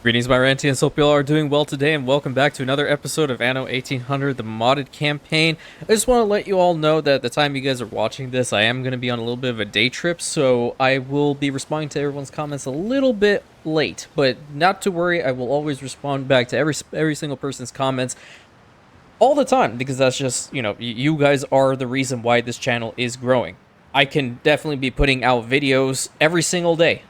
Greetings, my Rantians. Hope you all are doing well today, and welcome back to another episode of Anno 1800, the modded campaign. I just want to let you all know that at the time you guys are watching this, I am going to be on a little bit of a day trip, so I will be responding to everyone's comments a little bit late. But not to worry, I will always respond back to every single person's comments all the time, because that's just, you guys are the reason why this channel is growing. I can definitely be putting out videos every single day,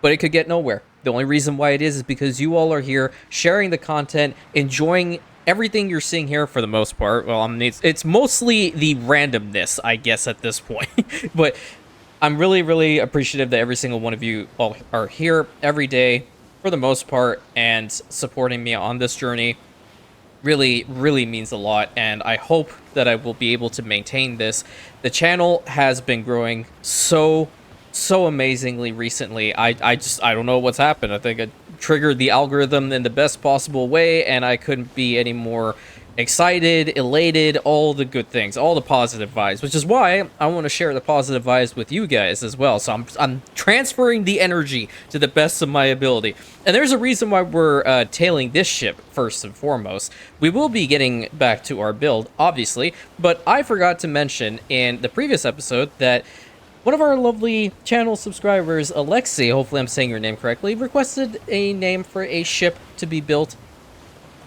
but it could get nowhere. The only reason why it is because you all are here, sharing the content, enjoying everything you're seeing here for the most part. Well, I mean, it's mostly the randomness, I guess, at this point. But I'm really, really appreciative that every single one of you all are here every day, for the most part, and supporting me on this journey. Really, really means a lot, and I hope that I will be able to maintain this. The channel has been growing so amazingly recently. I don't know what's happened. I think I triggered the algorithm in the best possible way, and I couldn't be any more excited, elated, all the good things, all the positive vibes, which is why I want to share the positive vibes with you guys as well. So I'm transferring the energy to the best of my ability. And there's a reason why we're tailing this ship first and foremost. We will be getting back to our build, obviously, but I forgot to mention in the previous episode that one of our lovely channel subscribers, Alexei, hopefully I'm saying your name correctly, requested a name for a ship to be built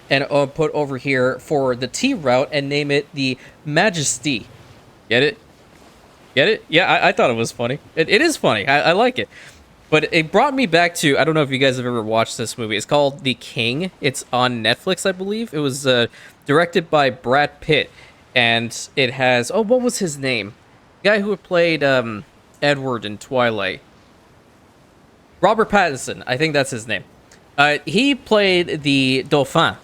and put over here for the T route and name it the Majesty. Get it? Get it? Yeah, I thought it was funny. It is funny. I like it. But it brought me back to, I don't know if you guys have ever watched this movie. It's called The King. It's on Netflix, I believe. It was directed by Brad Pitt. And it has, oh, what was his name? The guy who played Edward in Twilight. Robert Pattinson, I think that's his name. He played the Dauphin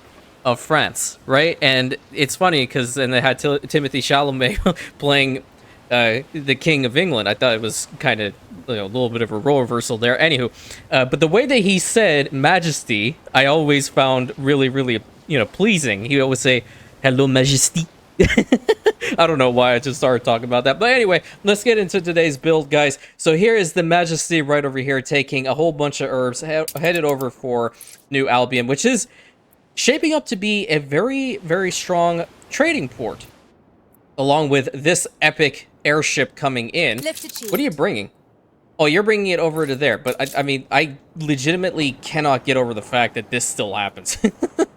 of France, right? And it's funny because then they had Timothy Chalamet playing the King of England. I thought it was kind of a little bit of a role reversal there. Anywho, but the way that he said Majesty, I always found really, really, pleasing. He would always say, "Hello, Majesty." I don't know why I just started talking about that. But anyway, let's get into today's build, guys. So here is the Majesty right over here, taking a whole bunch of herbs, headed over for New Albion, which is shaping up to be a very, very strong trading port, along with this epic airship coming in. What are you bringing? Oh, you're bringing it over to there. But, I mean, I legitimately cannot get over the fact that this still happens.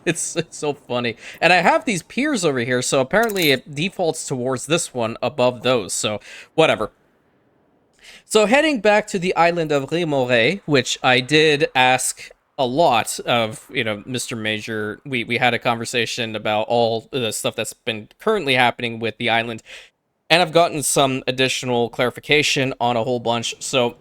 It's so funny. And I have these piers over here, so apparently it defaults towards this one above those. So, whatever. So, heading back to the island of Remoray, which I did ask a lot of, Mr. Major. We had a conversation about all the stuff that's been currently happening with the island. And I've gotten some additional clarification on a whole bunch. So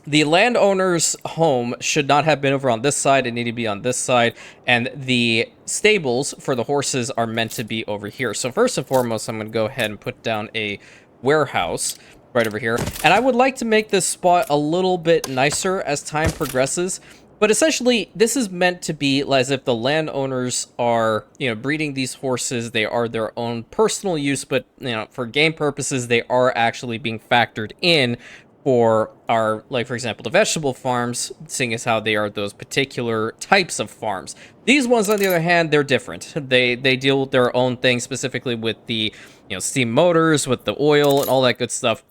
the landowner's home should not have been over on this side. It needed to be on this side. And the stables for the horses are meant to be over here. So first and foremost, I'm going to go ahead and put down a warehouse right over here. And I would like to make this spot a little bit nicer as time progresses. But essentially, this is meant to be as if the landowners are, breeding these horses. They are their own personal use, but, for game purposes, they are actually being factored in for our, like, for example, the vegetable farms, seeing as how they are those particular types of farms. These ones, on the other hand, they're different. They deal with their own thing, specifically with the, steam motors, with the oil, and all that good stuff.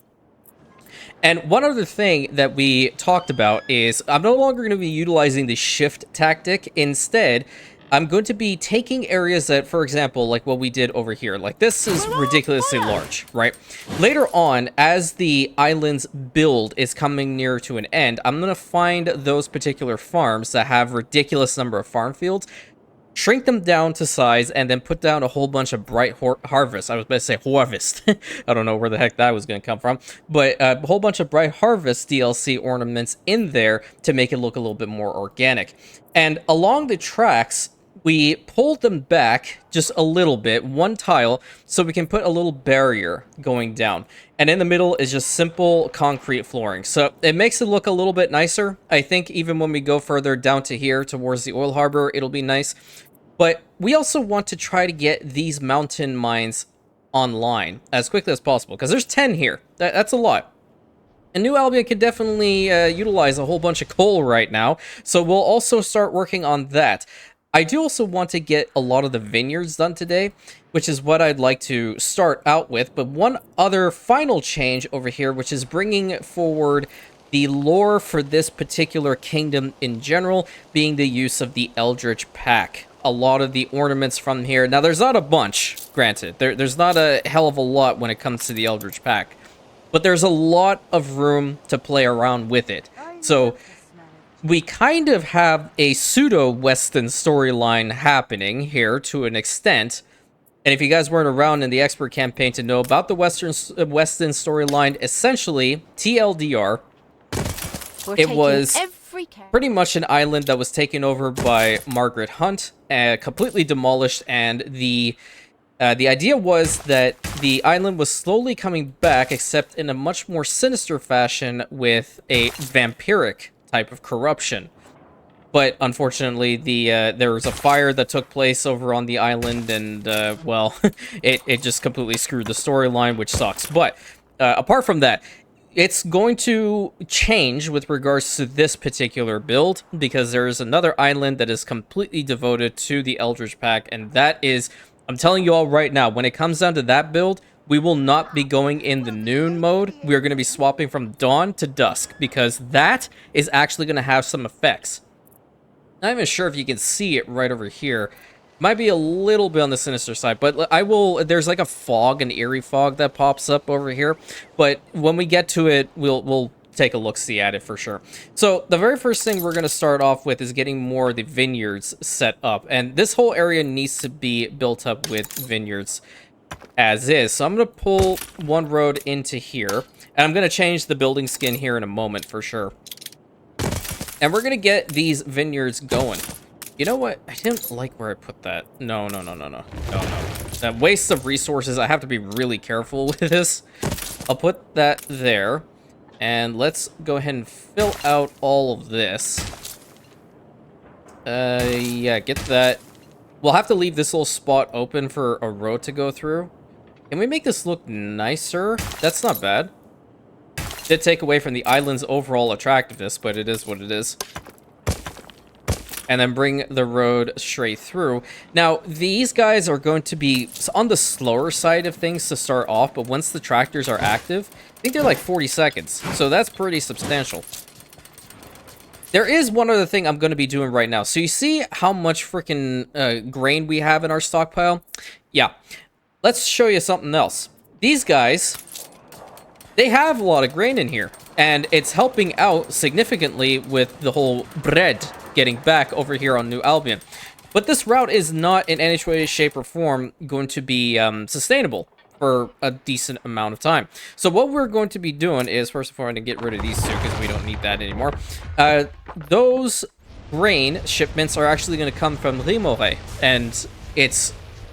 And one other thing that we talked about is I'm no longer going to be utilizing the shift tactic. Instead, I'm going to be taking areas that, for example, like what we did over here. Like, this is ridiculously large, right? Later on, as the island's build is coming near to an end, I'm going to find those particular farms that have ridiculous number of farm fields, shrink them down to size, and then put down a whole bunch of bright harvest. I was about to say harvest. I don't know where the heck that was going to come from. But a whole bunch of bright harvest DLC ornaments in there to make it look a little bit more organic. And along the tracks, we pulled them back just a little bit, one tile, so we can put a little barrier going down. And in the middle is just simple concrete flooring. So it makes it look a little bit nicer. I think even when we go further down to here towards the oil harbor, it'll be nice. But we also want to try to get these mountain mines online as quickly as possible, because there's 10 here. That's a lot. And New Albion could definitely utilize a whole bunch of coal right now, so we'll also start working on that. I do also want to get a lot of the vineyards done today, which is what I'd like to start out with. But one other final change over here, which is bringing forward the lore for this particular kingdom in general, being the use of the Eldritch Pack. A lot of the ornaments from here. Now, there's not a bunch, granted. There's not a hell of a lot when it comes to the Eldritch Pack. But there's a lot of room to play around with it. So we kind of have a pseudo-Western storyline happening here to an extent. And if you guys weren't around in the expert campaign to know about the Western storyline, essentially, TLDR, it was pretty much an island that was taken over by Margaret Hunt, completely demolished, and the idea was that the island was slowly coming back, except in a much more sinister fashion with a vampiric type of corruption. But unfortunately, there was a fire that took place over on the island, and, well, it just completely screwed the storyline, which sucks. But apart from that, it's going to change with regards to this particular build, because there is another island that is completely devoted to the Eldritch Pack, and that is... I'm telling you all right now, when it comes down to that build, we will not be going in the noon mode. We are going to be swapping from dawn to dusk, because that is actually going to have some effects. Not even sure if you can see it right over here. Might be a little bit on the sinister side, but I will... There's like a fog, an eerie fog that pops up over here. But when we get to it, we'll take a look-see at it for sure. So the very first thing we're going to start off with is getting more of the vineyards set up. And this whole area needs to be built up with vineyards as is. So I'm going to pull one road into here. And I'm going to change the building skin here in a moment for sure. And we're going to get these vineyards going. You know what? I didn't like where I put that. No. That waste of resources. I have to be really careful with this. I'll put that there. And let's go ahead and fill out all of this. Yeah, get that. We'll have to leave this little spot open for a road to go through. Can we make this look nicer? That's not bad. Did take away from the island's overall attractiveness, but it is what it is. And then bring the road straight through. Now, these guys are going to be on the slower side of things to start off, but once the tractors are active, I think they're like 40 seconds. So that's pretty substantial. There is one other thing I'm going to be doing right now. So you see how much freaking grain we have in our stockpile? Yeah. Let's show you something else. These guys, they have a lot of grain in here. And it's helping out significantly with the whole bread getting back over here on New Albion. But this route is not in any way, shape, or form going to be sustainable for a decent amount of time. So what we're going to be doing is, first of all, I'm going to get rid of these two because we don't need that anymore. Those grain shipments are actually going to come from Remoray, and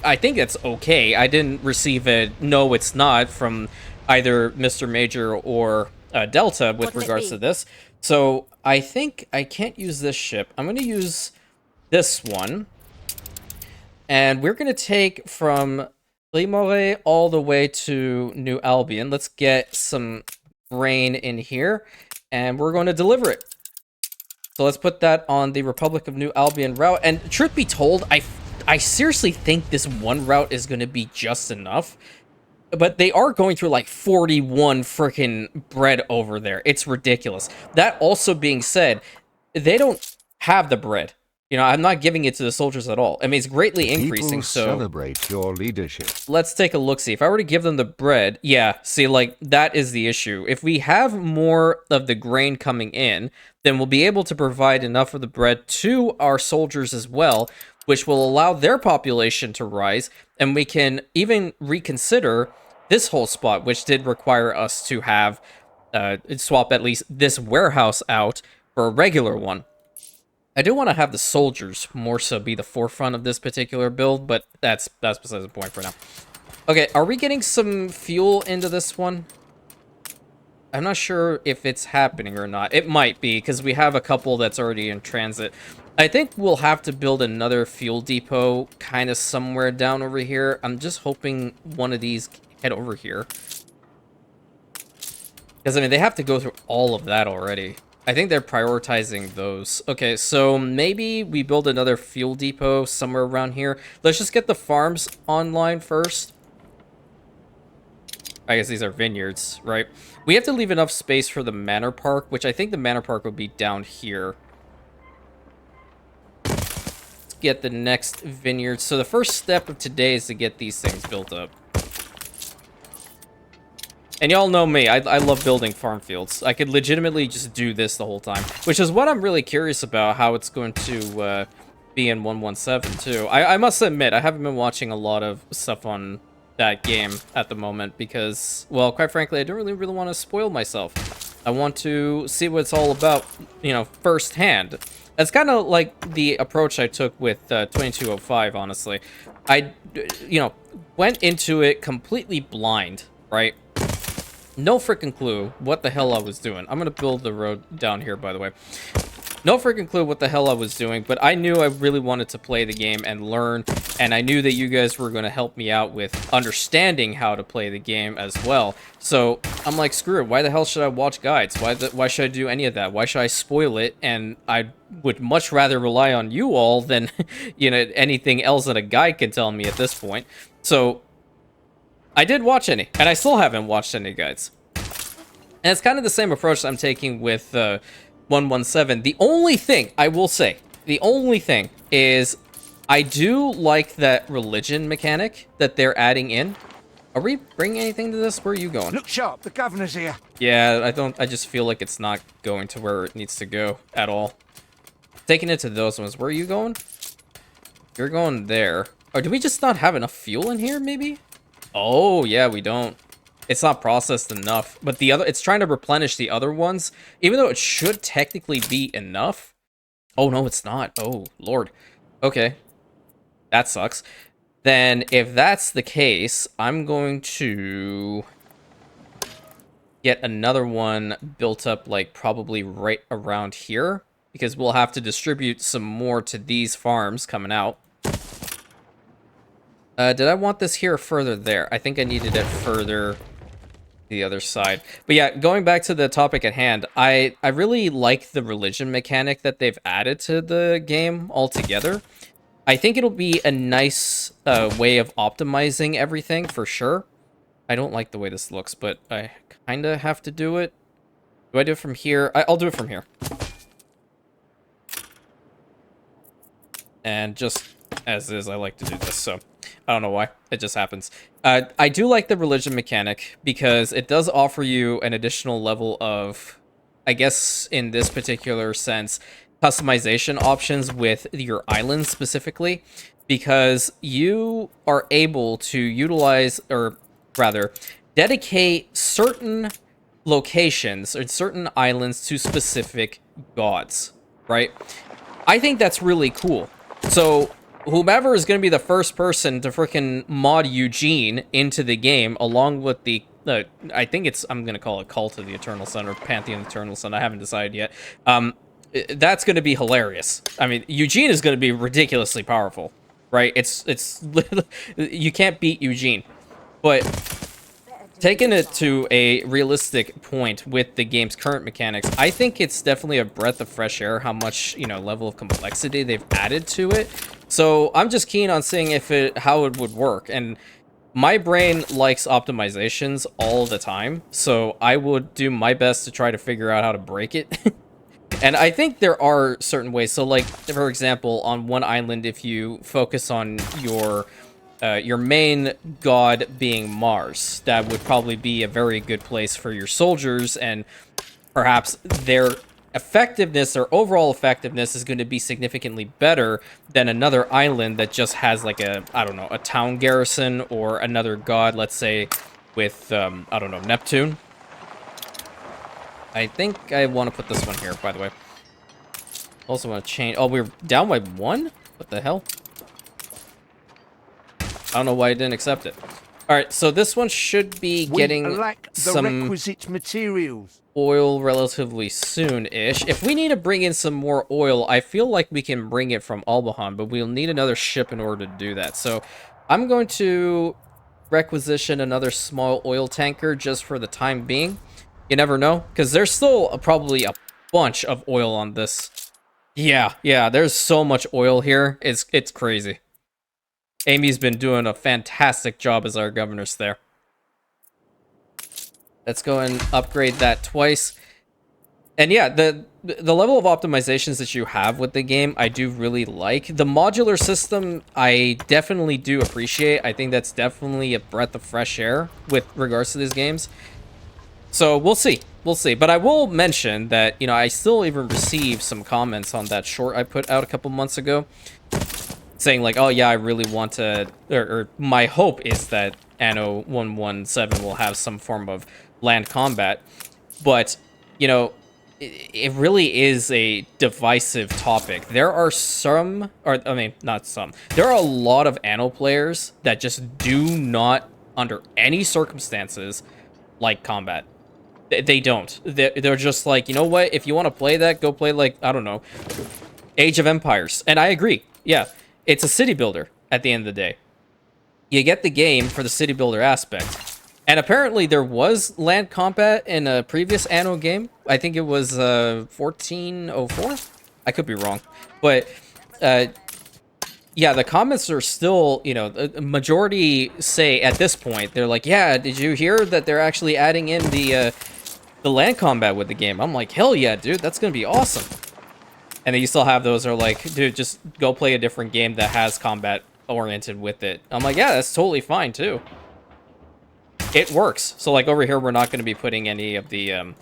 I think it's okay. I didn't receive a no, it's not from either Mr. Major or Delta with regards to this. So I think I can't use this ship. I'm going to use this one. And we're going to take from Remoray all the way to New Albion. Let's get some grain in here. And we're going to deliver it. So let's put that on the Republic of New Albion route. And truth be told, I seriously think this one route is going to be just enough. But they are going through like 41 freaking bread over there. It's ridiculous. That also being said, they don't have the bread. You know, I'm not giving it to the soldiers at all. I mean, it's greatly increasing, so... celebrate your leadership. Let's take a look-see. If I were to give them the bread... Yeah, see, like, that is the issue. If we have more of the grain coming in, then we'll be able to provide enough of the bread to our soldiers as well, which will allow their population to rise, and we can even reconsider this whole spot, which did require us to have swap at least this warehouse out for a regular one. I do want to have the soldiers more so be the forefront of this particular build, but that's besides the point for now. Okay, are we getting some fuel into this one? I'm not sure if it's happening or not. It might be, because we have a couple that's already in transit. I think we'll have to build another fuel depot kind of somewhere down over here. I'm just hoping one of these head over here. Because, I mean, they have to go through all of that already. I think they're prioritizing those. Okay, so maybe we build another fuel depot somewhere around here. Let's just get the farms online first. I guess these are vineyards, right? We have to leave enough space for the manor park, which I think the manor park would be down here. Let's get the next vineyard. So the first step of today is to get these things built up. And y'all know me, I love building farm fields. I could legitimately just do this the whole time, which is what I'm really curious about, how it's going to be in 1.17 too. I must admit, I haven't been watching a lot of stuff on that game at the moment because, well, quite frankly, I don't really want to spoil myself. I want to see what it's all about, you know, firsthand. That's kind of like the approach I took with 2205, honestly. I, you know, went into it completely blind, right? No freaking clue what the hell I was doing. I'm gonna build the road down here, by the way. No freaking clue what the hell I was doing, but I knew I really wanted to play the game and learn, and I knew that you guys were gonna help me out with understanding how to play the game as well. So I'm like, screw it. Why the hell should I watch guides? Why should I do any of that? Why should I spoil it? And I would much rather rely on you all than, you know, anything else that a guide can tell me at this point. So I did watch any, and I still haven't watched any guides. And it's kind of the same approach I'm taking with 1.17. The only thing I will say, the only thing is I do like that religion mechanic that they're adding in. Are we bringing anything to this? Where are you going? Look sharp, the governor's here. Yeah, I just feel like it's not going to where it needs to go at all. Taking it to those ones. Where are you going? You're going there. Or do we just not have enough fuel in here, maybe? Oh, yeah, we don't. It's not processed enough. But the other, it's trying to replenish the other ones, even though it should technically be enough. Oh, no, it's not. Oh, Lord. Okay. That sucks. Then, if that's the case, I'm going to get another one built up, like, probably right around here, because we'll have to distribute some more to these farms coming out. Did I want this here or further there? I think I needed it further the other side. But yeah, going back to the topic at hand, I really like the religion mechanic that they've added to the game altogether. I think it'll be a nice way of optimizing everything for sure. I don't like the way this looks, but I kind of have to do it. Do I do it from here? I'll do it from here. And just as is, I like to do this, so I don't know why. It just happens. I do like the religion mechanic because it does offer you an additional level of, I guess in this particular sense, customization options with your island specifically, because you are able to utilize, or rather, dedicate certain locations or certain islands to specific gods, right? I think that's really cool. So whomever is going to be the first person to freaking mod Eugene into the game, along with the, I think it's, I'm going to call it Cult of the Eternal Sun or Pantheon of the Eternal Sun. I haven't decided yet. That's going to be hilarious. I mean, Eugene is going to be ridiculously powerful, right? It's you can't beat Eugene. But taking it to a realistic point with the game's current mechanics, I think it's definitely a breath of fresh air how much, you know, level of complexity they've added to it. So I'm just keen on seeing how it would work. And my brain likes optimizations all the time, so I would do my best to try to figure out how to break it. And I think there are certain ways. So, like, for example, on one island, if you focus on your main god being Mars, that would probably be a very good place for your soldiers, and perhaps their effectiveness or overall effectiveness is going to be significantly better than another island that just has like a, I don't know, a town garrison or another god, let's say with, I don't know, Neptune. I think I want to put this one here, by the way. Also want to change, oh, we're down by one? What the hell? I don't know why I didn't accept it. All right, so this one should be getting some requisite materials. Oil relatively soon-ish. If we need to bring in some more oil, I feel like we can bring it from Albahan, but we'll need another ship in order to do that. So I'm going to requisition another small oil tanker just for the time being. You never know, because there's still probably a bunch of oil on this. Yeah, there's so much oil here. It's crazy. Amy's been doing a fantastic job as our governess there. Let's go and upgrade that twice. And yeah, the level of optimizations that you have with the game, I do really like. The modular system, I definitely do appreciate. I think that's definitely a breath of fresh air with regards to these games. So we'll see. We'll see. But I will mention that, you know, I still even received some comments on that short I put out a couple months ago saying like, oh yeah, I really want to, or my hope is that Anno 117 will have some form of land combat. But, you know, it really is a divisive topic. There are some, or I mean, not some. There are a lot of Anno players that just do not, under any circumstances, like combat. They don't. They're just like, you know what? If you want to play that, go play like, I don't know, Age of Empires. And I agree. Yeah, it's a city builder at the end of the day. You get the game for the city builder aspect. And apparently there was land combat in a previous Anno game. I think it was 1404. I could be wrong. But yeah, the comments are still, you know, the majority say at this point, they're like, yeah, did you hear that they're actually adding in the land combat with the game? I'm like, hell yeah, dude, that's going to be awesome. And then you still have those that are like, dude, just go play a different game that has combat oriented with it. I'm like, yeah, that's totally fine too. It works. So like over here, we're not going to be putting any of the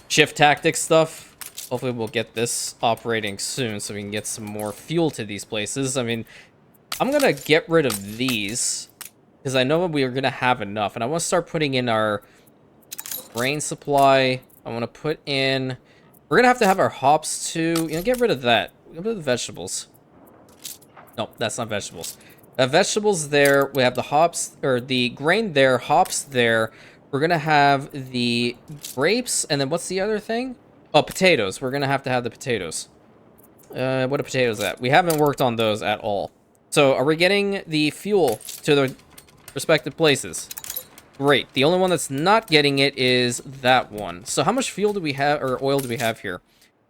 shift tactics stuff. Hopefully we'll get this operating soon so we can get some more fuel to these places. I mean, I'm going to get rid of these because I know we are going to have enough. And I want to start putting in our grain supply. I want to put in... We're going to have our hops too. You know, get rid of that. Get rid of the vegetables. No, that's not vegetables. Vegetables there. We have the hops, or the grain there, hops there. We're going to have the grapes, and then what's the other thing? Oh, potatoes. We're going to have the potatoes. What are potatoes at? We haven't worked on those at all. So, are we getting the fuel to the respective places? Great. The only one that's not getting it is that one. So, how much fuel do we have, or oil do we have here?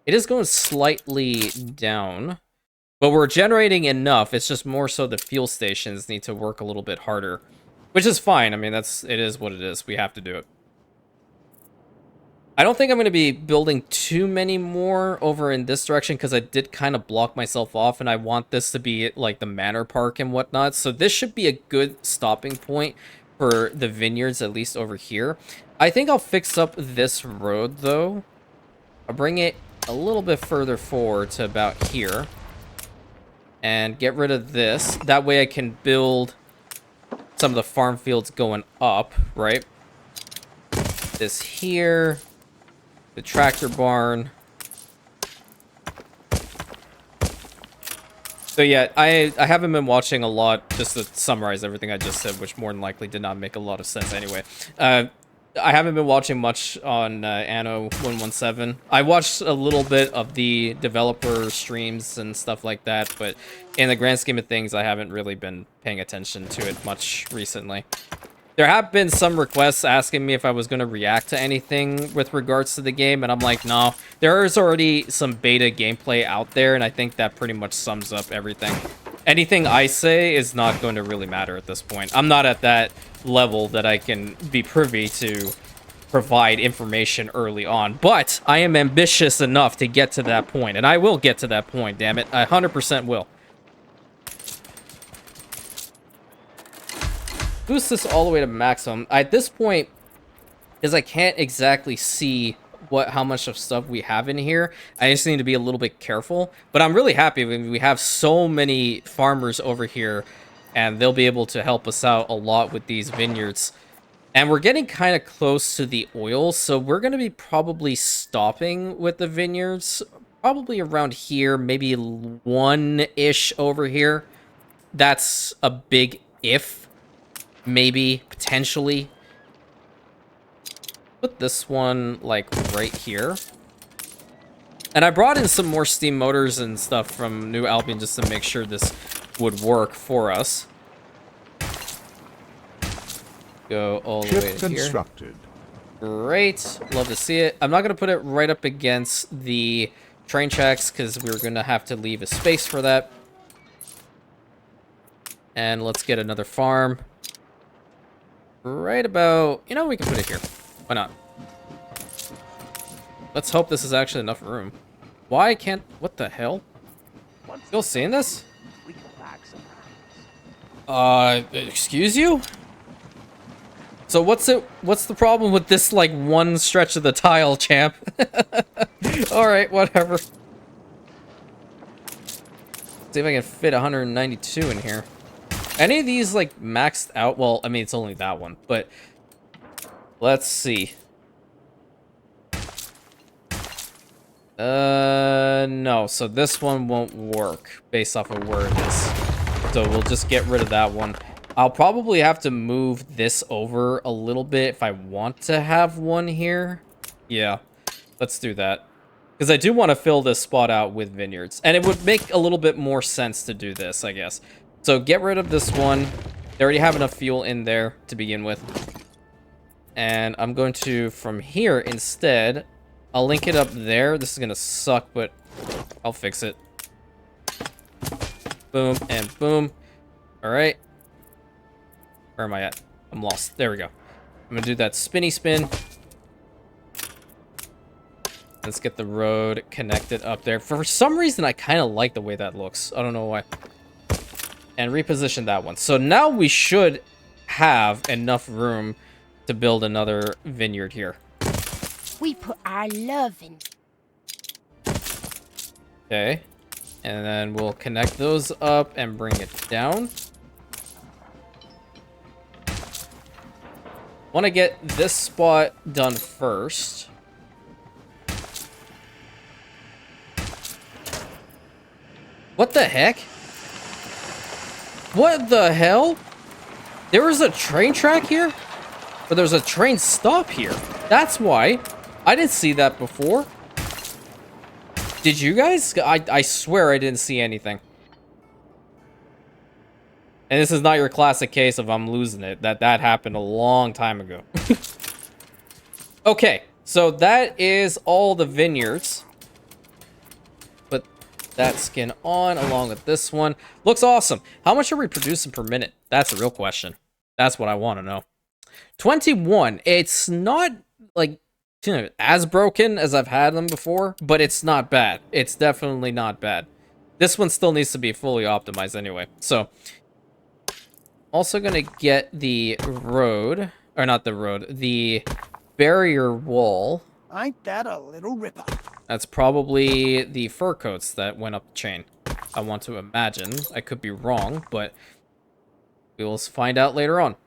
It is going slightly down. But we're generating enough. It's just more so the fuel stations need to work a little bit harder. Which is fine. I mean, it is what it is. We have to do it. I don't think I'm going to be building too many more over in this direction because I did kind of block myself off and I want this to be like the manor park and whatnot. So this should be a good stopping point for the vineyards, at least over here. I think I'll fix up this road though. I'll bring it a little bit further forward to about here. And get rid of this. That way I can build some of the farm fields going up, right? This here. The tractor barn. So yeah, I haven't been watching a lot, just to summarize everything I just said, which more than likely did not make a lot of sense anyway. I haven't been watching much on Anno 117. I watched a little bit of the developer streams and stuff like that, but in the grand scheme of things, I haven't really been paying attention to it much recently. There have been some requests asking me if I was going to react to anything with regards to the game, and I'm like, no. There is already some beta gameplay out there, and I think that pretty much sums up everything. Anything I say is not going to really matter at this point. I'm not at that level that I can be privy to provide information early on, but I am ambitious enough to get to that point, and I will get to that point, damn it. I 100% will. Boost this all the way to maximum. At this point, because I can't exactly see how much of stuff we have in here, I just need to be a little bit careful. But I'm really happy we have so many farmers over here, and they'll be able to help us out a lot with these vineyards. And we're getting kind of close to the oil, so we're going to be probably stopping with the vineyards, probably around here, maybe one-ish over here. That's a big if, maybe, potentially. Put this one, like, right here. And I brought in some more steam motors and stuff from New Albion just to make sure this would work for us. Go all the way to here. Constructed. Great. Love to see it. I'm not going to put it right up against the train tracks because we're going to have to leave a space for that. And let's get another farm. Right about... You know, we can put it here. Why not? Let's hope this is actually enough room. Why can't... What the hell? Still seeing this? Excuse you? So what's the problem with this, like, one stretch of the tile, champ? Alright, whatever. See if I can fit 192 in here. Any of these, like, maxed out? Well, I mean, it's only that one, but... Let's see. No. So this one won't work based off of where it is. So we'll just get rid of that one. I'll probably have to move this over a little bit if I want to have one here. Yeah, let's do that. Because I do want to fill this spot out with vineyards. And it would make a little bit more sense to do this, I guess. So get rid of this one. They already have enough fuel in there to begin with. And I'm going to, from here instead, I'll link it up there. This is going to suck, but I'll fix it. Boom and boom. All right. Where am I at? I'm lost. There we go. I'm gonna do that spinny spin. Let's get the road connected up there. For some reason, I kind of like the way that looks. I don't know why. And reposition that one. So now we should have enough room to build another vineyard here. We put our love in. Okay. And then we'll connect those up and bring it down. Want to get this spot done first. What the heck? What the hell? There was a train track here? Or there's a train stop here? That's why. I didn't see that before. Did you guys? I swear I didn't see anything. And this is not your classic case of I'm losing it. That happened a long time ago. Okay, so that is all the vineyards. Put that skin on along with this one. Looks awesome. How much are we producing per minute? That's the real question. That's what I want to know. 21. It's not, like, you know, as broken as I've had them before, but it's not bad. It's definitely not bad. This one still needs to be fully optimized anyway. So... Also gonna get the road, or not the road, the barrier wall. Ain't that a little ripper? That's probably the fur coats that went up the chain. I want to imagine. I could be wrong, but we will find out later on.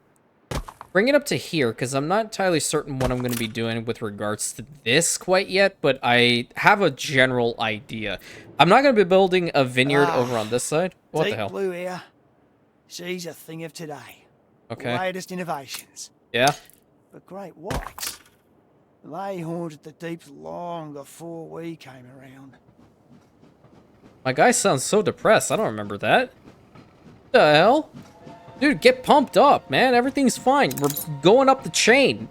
Bring it up to here, because I'm not entirely certain what I'm going to be doing with regards to this quite yet, but I have a general idea. I'm not going to be building a vineyard over on this side. What the hell? Blue here. She's a thing of today. Okay. Latest innovations. Yeah? But great whites. They haunted the deeps long before we came around. My guy sounds so depressed. I don't remember that. What the hell? Dude, get pumped up, man. Everything's fine. We're going up the chain.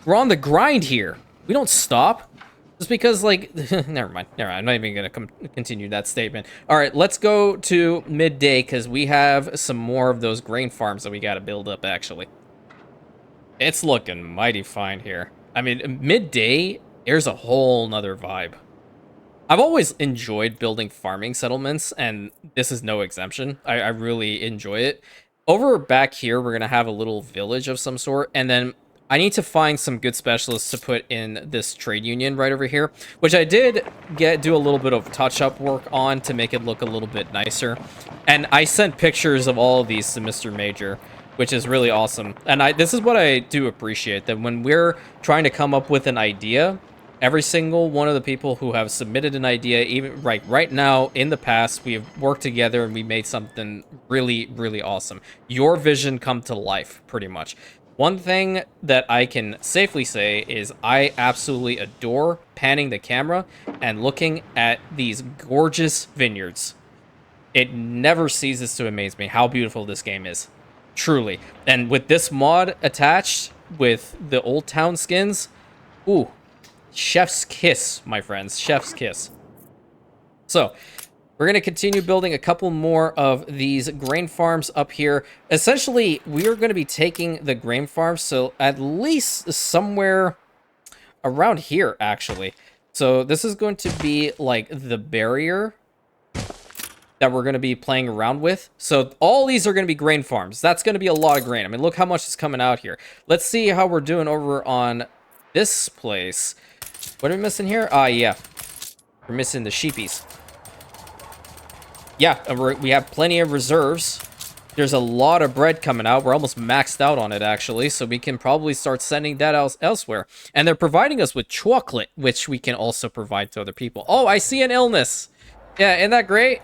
We're on the grind here. We don't stop. Just because, like... never mind. I'm not even going to continue that statement. All right, let's go to Midday, because we have some more of those grain farms that we got to build up, actually. It's looking mighty fine here. I mean, Midday, there's a whole nother vibe. I've always enjoyed building farming settlements, and this is no exemption. I really enjoy it. Over back here, we're going to have a little village of some sort, and then I need to find some good specialists to put in this trade union right over here, which I did do a little bit of touch-up work on to make it look a little bit nicer. And I sent pictures of all of these to Mr. Major, which is really awesome. And this is what I do appreciate, that when we're trying to come up with an idea, every single one of the people who have submitted an idea, even right now, in the past, we have worked together and we made something really, really awesome. Your vision come to life, pretty much. One thing that I can safely say is I absolutely adore panning the camera and looking at these gorgeous vineyards. It never ceases to amaze me how beautiful this game is. Truly. And with this mod attached with the Old Town skins, Ooh, chef's kiss, my friends, chef's kiss. So, we're going to continue building a couple more of these grain farms up here. Essentially, we are going to be taking the grain farms, so at least somewhere around here, actually. So this is going to be like the barrier that we're going to be playing around with. So all these are going to be grain farms. That's going to be a lot of grain. I mean, look how much is coming out here. Let's see how we're doing over on this place. What are we missing here? Yeah. We're missing the sheepies. Yeah, we have plenty of reserves. There's a lot of bread coming out. We're almost maxed out on it, actually, so we can probably start sending that elsewhere. And they're providing us with chocolate, which we can also provide to other people. Oh, I see an illness. Yeah, isn't that great?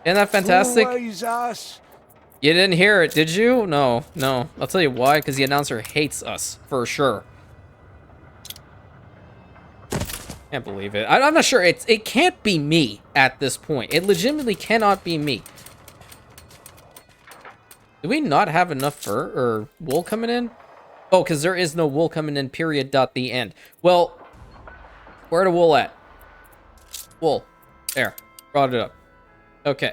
Isn't that fantastic? Always us. You didn't hear it, did you? No. I'll tell you why, because the announcer hates us, for sure. Can't believe it. I'm not sure. It can't be me at this point. It legitimately cannot be me. Do we not have enough fur or wool coming in? Oh, because there is no wool coming in, period, dot, the end. Well, where the wool at? Wool. There. Brought it up. Okay.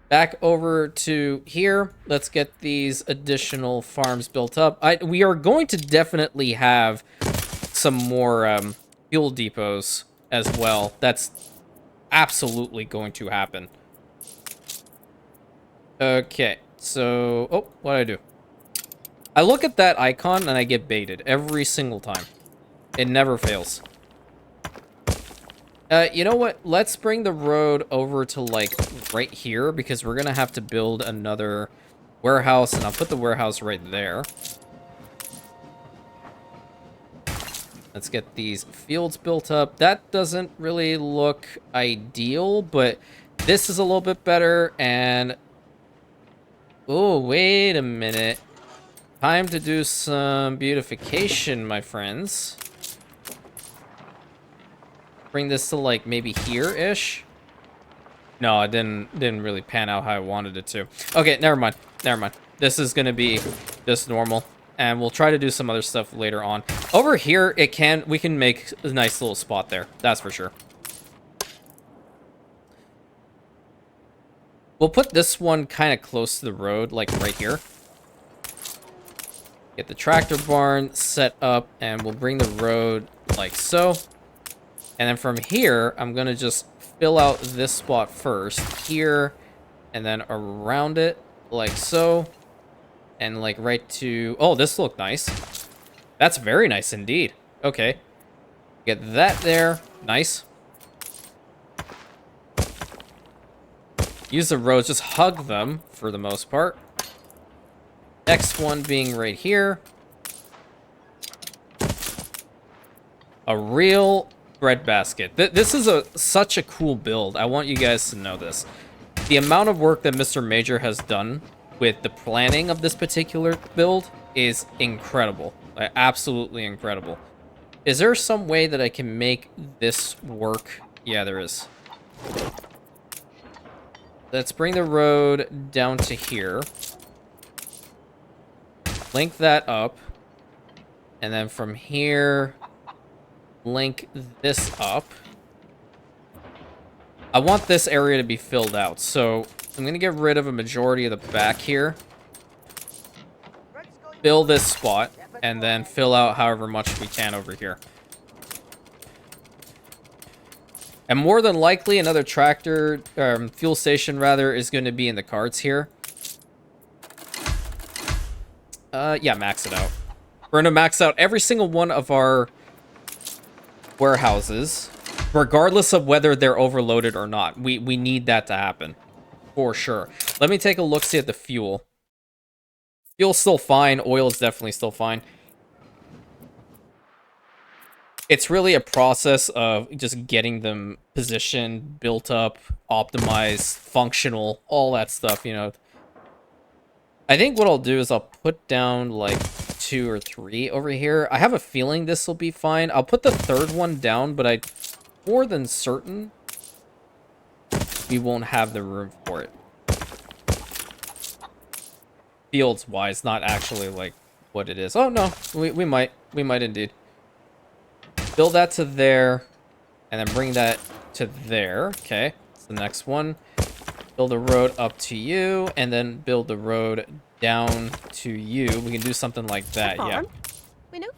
Back over to here. Let's get these additional farms built up. We are going to definitely have some more fuel depots as well. That's absolutely going to happen. Okay, so... Oh, what did I do? I look at that icon and I get baited every single time. It never fails. You know what? Let's bring the road over to, like, right here, because we're gonna have to build another warehouse, and I'll put the warehouse right there. Let's get these fields built up. That doesn't really look ideal, but this is a little bit better, and... Oh, wait a minute. Time to do some beautification, my friends. Bring this to, like, maybe here-ish. No, it didn't really pan out how I wanted it to. Okay, never mind. This is gonna be just normal, and we'll try to do some other stuff later on. Over here, we can make a nice little spot there. That's for sure. We'll put this one kind of close to the road, like right here. Get the tractor barn set up, and we'll bring the road like so. And then from here, I'm going to just fill out this spot first. Here, and then around it, like so. And like right to... Oh, this looked nice. That's very nice indeed. Okay. Get that there. Nice. Use the roads, just hug them for the most part. Next one being right here. A real breadbasket. This is such a cool build. I want you guys to know this. The amount of work that Mr. Major has done with the planning of this particular build is incredible. Absolutely incredible. Is there some way that I can make this work? Yeah, there is. Let's bring the road down to here. Link that up. And then from here, link this up. I want this area to be filled out, so I'm going to get rid of a majority of the back here. Fill this spot, and then fill out however much we can over here. And more than likely, another tractor, fuel station rather, is going to be in the cards here. Yeah, max it out. We're going to max out every single one of our warehouses, regardless of whether they're overloaded or not. We need that to happen, for sure. Let me take a look-see at the fuel. Fuel's still fine. Oil is definitely still fine. It's really a process of just getting them positioned, built up, optimized, functional, all that stuff, you know. I think what I'll do is I'll put down like 2 or 3 over here. I have a feeling this will be fine. I'll put the third one down, but I'm more than certain we won't have the room for it. Fields wise, not actually like what it is. Oh no, we might indeed. Build that to there, and then bring that to there. Okay, that's the next one. Build a road up to you, and then build the road down to you. We can do something like that, yeah. We know.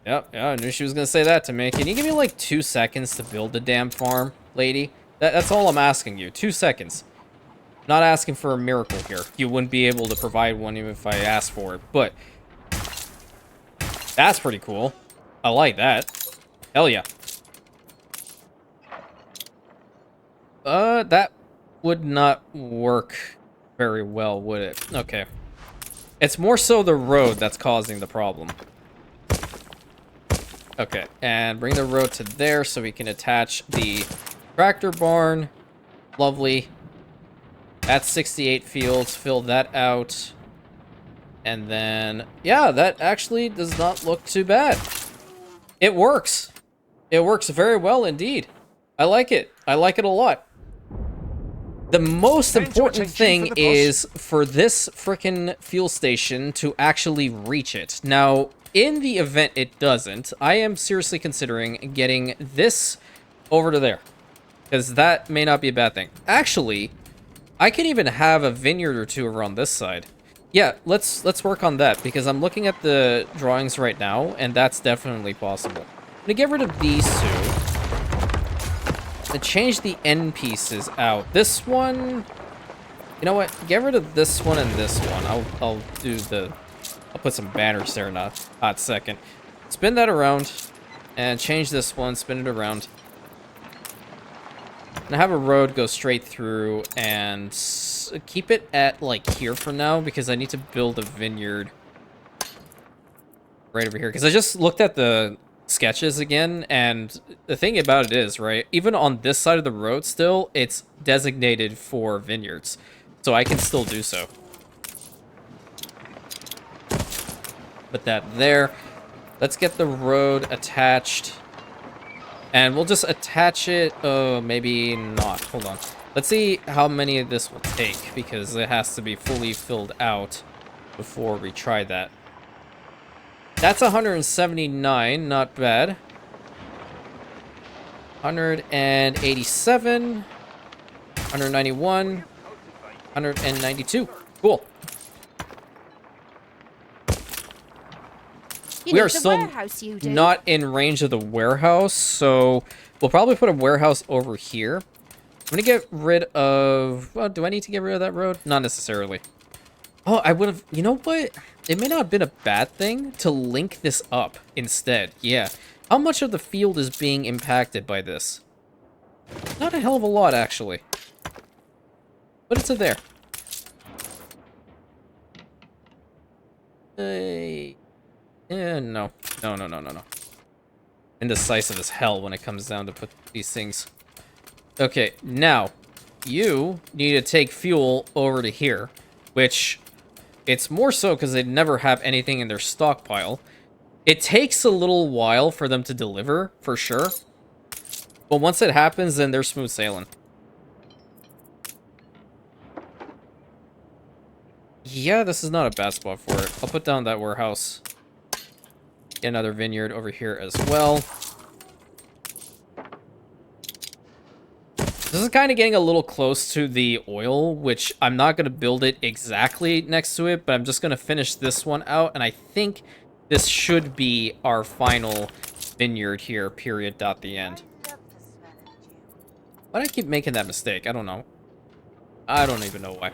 Yep, yeah, I knew she was gonna say that to me. Can you give me like 2 seconds to build the damn farm, lady? That's all I'm asking you. 2 seconds. Not asking for a miracle here. You wouldn't be able to provide one even if I asked for it, but that's pretty cool. I like that. Hell yeah. That would not work very well, would it? Okay. It's more so the road that's causing the problem. Okay, and bring the road to there so we can attach the tractor barn. Lovely. That's 68 fields. Fill that out. And then, yeah, that actually does not look too bad. It works. It works very well indeed. I like it. I like it a lot. The most important thing is for this frickin' fuel station to actually reach it. Now, in the event it doesn't, I am seriously considering getting this over to there. Because that may not be a bad thing. Actually, I can even have a vineyard or two around this side. Yeah, let's work on that, because I'm looking at the drawings right now, and that's definitely possible. I'm gonna get rid of these two. And change the end pieces out. This one, you know what? Get rid of this one and this one. I'll put some banners there in a hot second. Spin that around and change this one. Spin it around. And have a road go straight through and keep it at like here for now because I need to build a vineyard right over here. Because I just looked at the sketches again, and the thing about it is, right, even on this side of the road still, it's designated for vineyards, so I can still do so. Put that there. Let's get the road attached, and we'll just attach it. Oh, maybe not. Hold on, let's see how many of this will take, because it has to be fully filled out before we try that. That's 179, not bad. 187, 191, 192. Cool. We are still not in range of the warehouse, so we'll probably put a warehouse over here. I'm gonna get rid of... Well, do I need to get rid of that road? Not necessarily. Oh, I would have... You know what? It may not have been a bad thing to link this up instead. Yeah. How much of the field is being impacted by this? Not a hell of a lot, actually. But it's there. No. No. Indecisive as hell when it comes down to put these things. Okay, now, you need to take fuel over to here, which... It's more so because they never have anything in their stockpile. It takes a little while for them to deliver, for sure. But once it happens, then they're smooth sailing. Yeah, this is not a bad spot for it. I'll put down that warehouse. Get another vineyard over here as well. This is kind of getting a little close to the oil, which I'm not going to build it exactly next to it, but I'm just going to finish this one out, and I think this should be our final vineyard here, period, dot the end. Why do I keep making that mistake? I don't know. I don't even know why.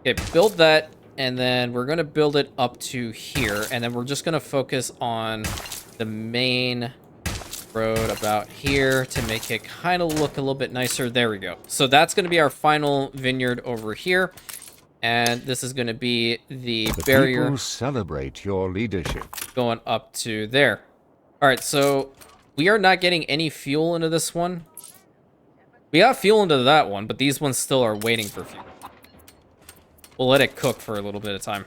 Okay, build that, and then we're going to build it up to here, and then we're just going to focus on the main... road about here to make it kind of look a little bit nicer. There we go. So that's going to be our final vineyard over here, and this is going to be the barrier. People celebrate your leadership. Going up to there. All right, so we are not getting any fuel into this one. We got fuel into that one, but these ones still are waiting for fuel. We'll let it cook for a little bit of time.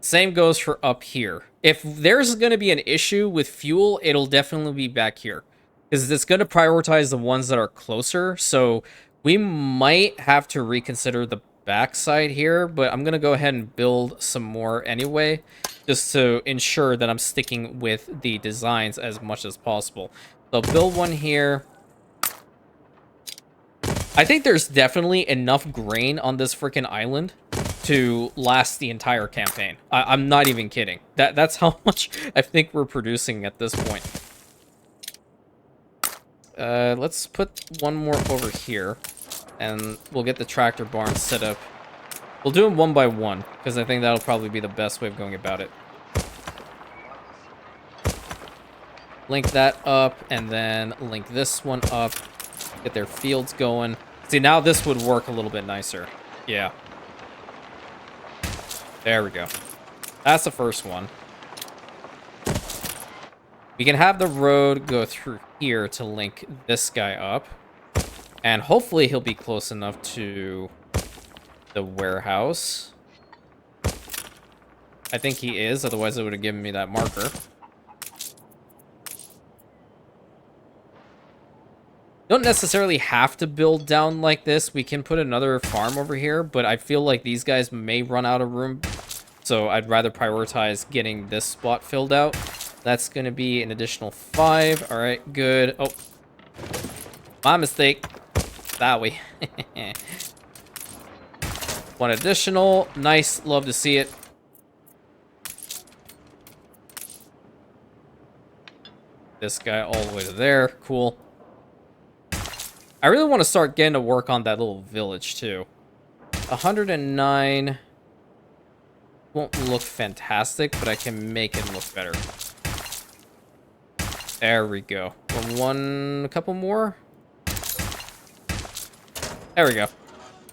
Same goes for up here. If there's going to be an issue with fuel, it'll definitely be back here. Because it's going to prioritize the ones that are closer. So we might have to reconsider the backside here, but I'm gonna go ahead and build some more anyway, just to ensure that I'm sticking with the designs as much as possible. So build one here. I think there's definitely enough grain on this freaking island to last the entire campaign. I'm not even kidding. That's how much I think we're producing at this point. Let's put one more over here, and we'll get the tractor barn set up. We'll do them one by one, because I think that'll probably be the best way of going about it. Link that up, and then link this one up. Get their fields going. See, now this would work a little bit nicer. Yeah. There we go. That's the first one. We can have the road go through here to link this guy up. And hopefully he'll be close enough to the warehouse. I think he is, otherwise it would have given me that marker. Don't necessarily have to build down like this. We can put another farm over here, but I feel like these guys may run out of room. So I'd rather prioritize getting this spot filled out. That's going to be an additional 5. All right, good. Oh, my mistake. That way. One additional. Nice. Love to see it. This guy all the way to there. Cool. I really want to start getting to work on that little village, too. 109 won't look fantastic, but I can make it look better. There we go. A couple more. There we go.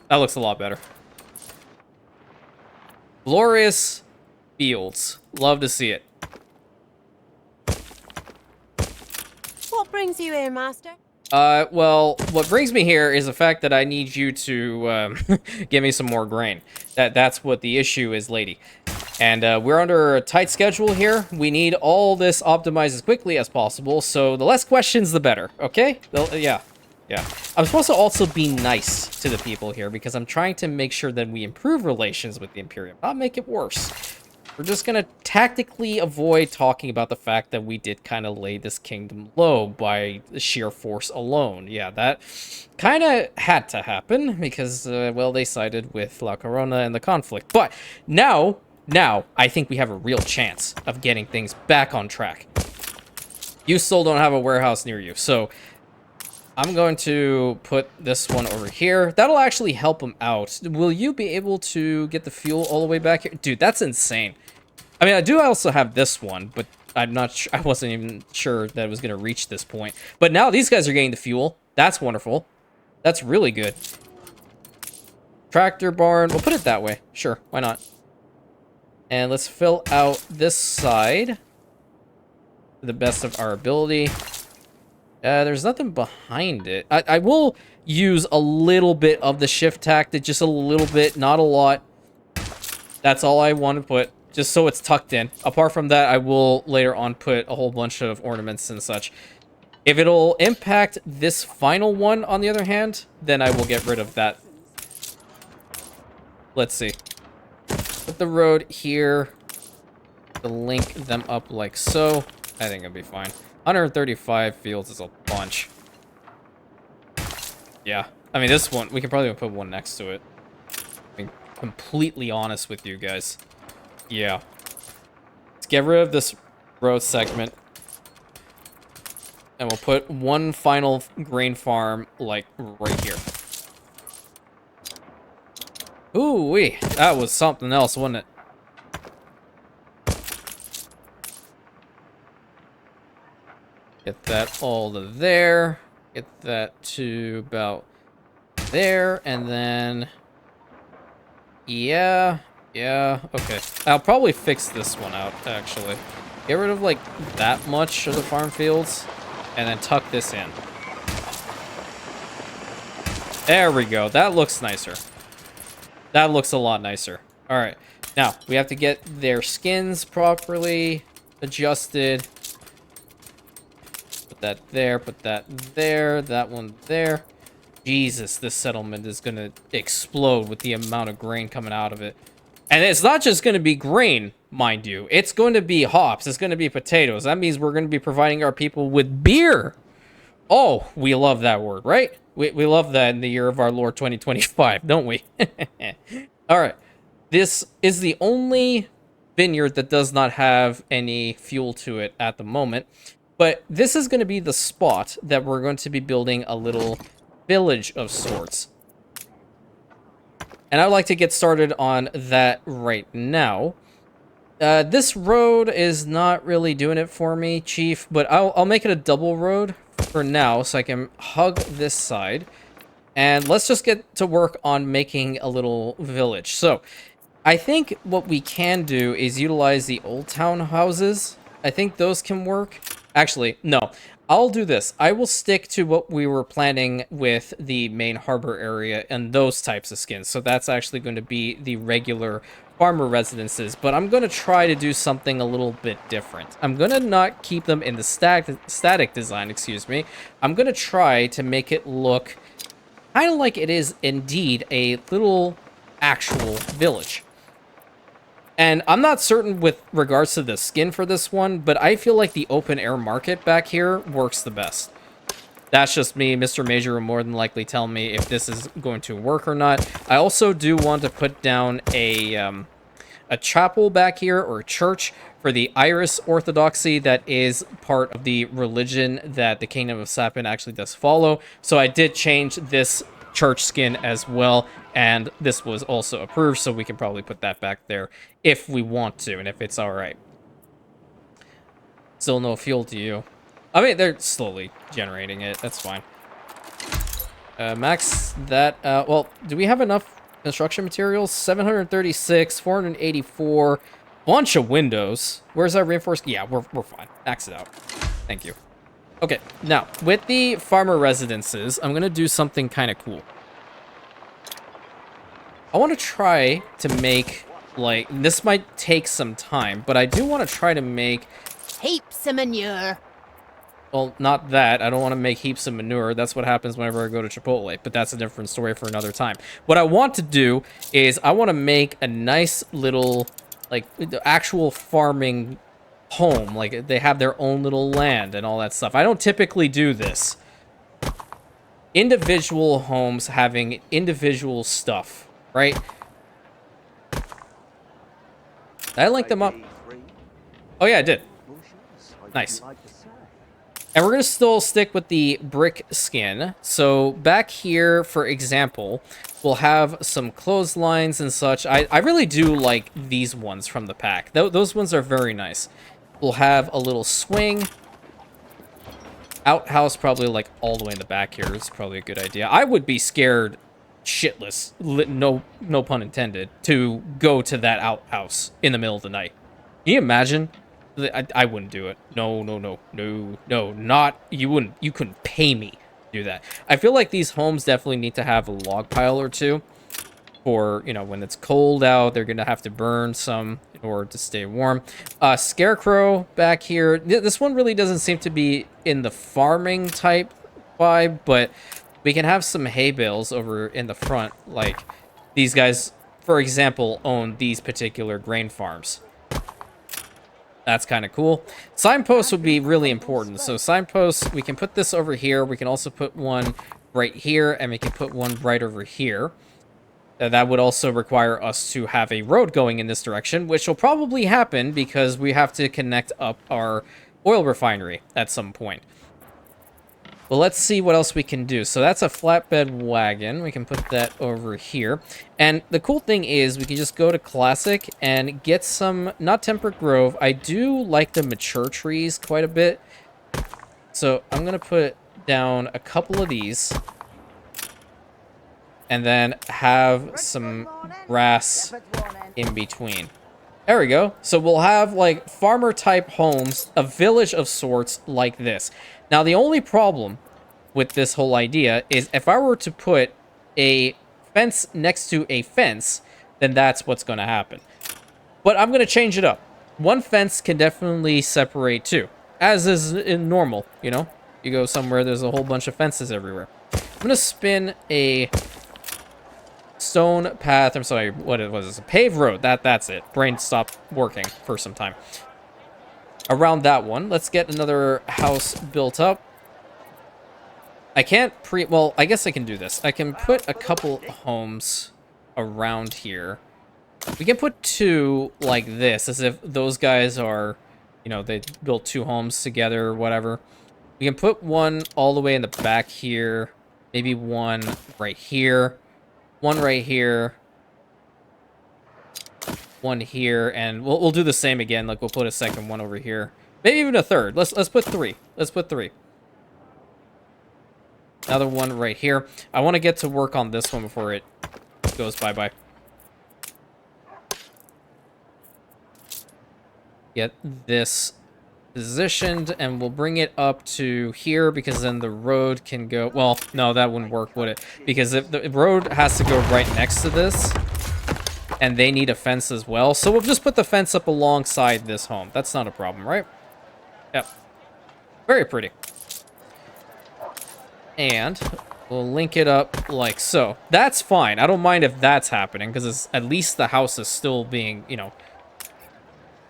That looks a lot better. Glorious fields. Love to see it. What brings you here, Master? Well, what brings me here is the fact that I need you to give me some more grain. That's what the issue is, lady. And we're under a tight schedule here. We need all this optimized as quickly as possible, so the less questions, the better, okay? Yeah. I'm supposed to also be nice to the people here because I'm trying to make sure that we improve relations with the Imperium, not make it worse. We're just gonna tactically avoid talking about the fact that we did kind of lay this kingdom low by sheer force alone. Yeah, that kind of had to happen because, well, they sided with La Corona and the conflict. But now, I think we have a real chance of getting things back on track. You still don't have a warehouse near you, so I'm going to put this one over here. That'll actually help them out. Will you be able to get the fuel all the way back here? Dude, that's insane. I mean, I do also have this one, but I'm not sure. I wasn't even sure that it was going to reach this point. But now these guys are getting the fuel. That's wonderful. That's really good. Tractor barn. We'll put it that way. Sure, why not? And let's fill out this side to the best of our ability. There's nothing behind it. I will use a little bit of the shift tactic, just a little bit, not a lot. That's all I want to put, just so it's tucked in. Apart from that, I will later on put a whole bunch of ornaments and such. If it'll impact this final one, on the other hand, then I will get rid of that. Let's see. Put the road here to link them up like so. I think it'll be fine. 135 fields is a bunch. Yeah. I mean, this one, we can probably put one next to it. Being completely honest with you guys. Yeah. Let's get rid of this road segment. And we'll put one final grain farm, like, right here. Ooh-wee. That was something else, wasn't it? Get that all to there. Get that to about there. And then... Yeah, okay. I'll probably fix this one out, actually. Get rid of, like, that much of the farm fields. And then tuck this in. There we go. That looks nicer. That looks a lot nicer. Alright. Now, we have to get their skins properly adjusted. Put that there, that one there. Jesus, this settlement is going to explode with the amount of grain coming out of it. And it's not just going to be grain, mind you. It's going to be hops. It's going to be potatoes. That means we're going to be providing our people with beer. Oh, we love that word, right? We love that in the year of our Lord 2025, don't we? All right. This is the only vineyard that does not have any fuel to it at the moment. But this is going to be the spot that we're going to be building a little village of sorts. And I'd like to get started on that right now. This road is not really doing it for me, Chief, but I'll make it a double road for now so I can hug this side. And let's just get to work on making a little village. So, I think what we can do is utilize the old town houses. I think those can work. Actually, no. I'll do this. I will stick to what we were planning with the main harbor area and those types of skins. So that's actually going to be the regular farmer residences. But I'm going to try to do something a little bit different. I'm going to not keep them in the static design, excuse me. I'm going to try to make it look kind of like it is indeed a little actual village. And I'm not certain with regards to the skin for this one, but I feel like the open air market back here works the best. That's just me. Mr. Major will more than likely tell me if this is going to work or not. I also do want to put down a chapel back here, or a church, for the Iris Orthodoxy that is part of the religion that the Kingdom of Sapin actually does follow. So I did change this church skin as well, and this was also approved, so we can probably put that back there if we want to, and if it's all right. Still no fuel to you. I mean, they're slowly generating it. That's fine. Max that. Well, do we have enough construction materials? 736, 484, bunch of windows. Where's our reinforced? Yeah, we're fine. Max it out. Thank you. Okay, now, with the farmer residences, I'm going to do something kind of cool. I want to try to make, like, this might take some time, but I do want to try to make... Heaps of manure. Well, not that. I don't want to make heaps of manure. That's what happens whenever I go to Chipotle, but that's a different story for another time. What I want to do is I want to make a nice little, like, actual farming home. Like, they have their own little land and all that stuff. I don't typically do this. Individual homes having individual stuff, right? Did I link them up? Oh yeah, I did. Nice. And we're going to still stick with the brick skin. So back here, for example, we'll have some clotheslines and such. I really do like these ones from the pack. Those ones are very nice. We'll have a little swing. Outhouse probably like all the way in the back here. It's probably a good idea. I would be scared shitless, no pun intended, to go to that outhouse in the middle of the night. Can you imagine? I wouldn't do it. No, not you wouldn't. You couldn't pay me to do that. I feel like these homes definitely need to have a log pile or two for, you know, when it's cold out, they're gonna have to burn some in order to stay warm. Scarecrow back here. This one really doesn't seem to be in the farming type vibe, but we can have some hay bales over in the front. Like these guys, for example, own these particular grain farms. That's kind of cool. Signposts would be really important. So signposts, we can put this over here. We can also put one right here, and we can put one right over here. That would also require us to have a road going in this direction, which will probably happen because we have to connect up our oil refinery at some point. Well, let's see what else we can do. So that's a flatbed wagon. We can put that over here. And the cool thing is we can just go to classic and get some, not temperate grove. I do like the mature trees quite a bit. So I'm going to put down a couple of these. And then have some grass in between. There we go. So we'll have like farmer type homes, a village of sorts like this. Now the only problem with this whole idea is if I were to put a fence next to a fence, then that's what's going to happen. But I'm going to change it up. One fence can definitely separate two, as is in normal, you know? You go somewhere, there's a whole bunch of fences everywhere. I'm gonna spin a stone path. I'm sorry, what it was, a paved road. That's it. Brain stopped working for some time. Around that one, let's get another house built up. I can't well, I guess I can do this. I can put a couple homes around here. We can put two like this, as if those guys are, you know, they built two homes together or whatever. We can put one all the way in the back here. Maybe one right here. One right here. One here, and we'll do the same again. Like, we'll put a second one over here. Maybe even a third. Let's put three. Let's put three. Another one right here. I want to get to work on this one before it goes bye-bye. Get this positioned, and we'll bring it up to here, because then the road can go... Well, no, that wouldn't work, would it? Because if the road has to go right next to this, and they need a fence as well. So we'll just put the fence up alongside this home. That's not a problem, right? Yep. Very pretty. And we'll link it up like so. That's fine. I don't mind if that's happening, because at least the house is still being, you know,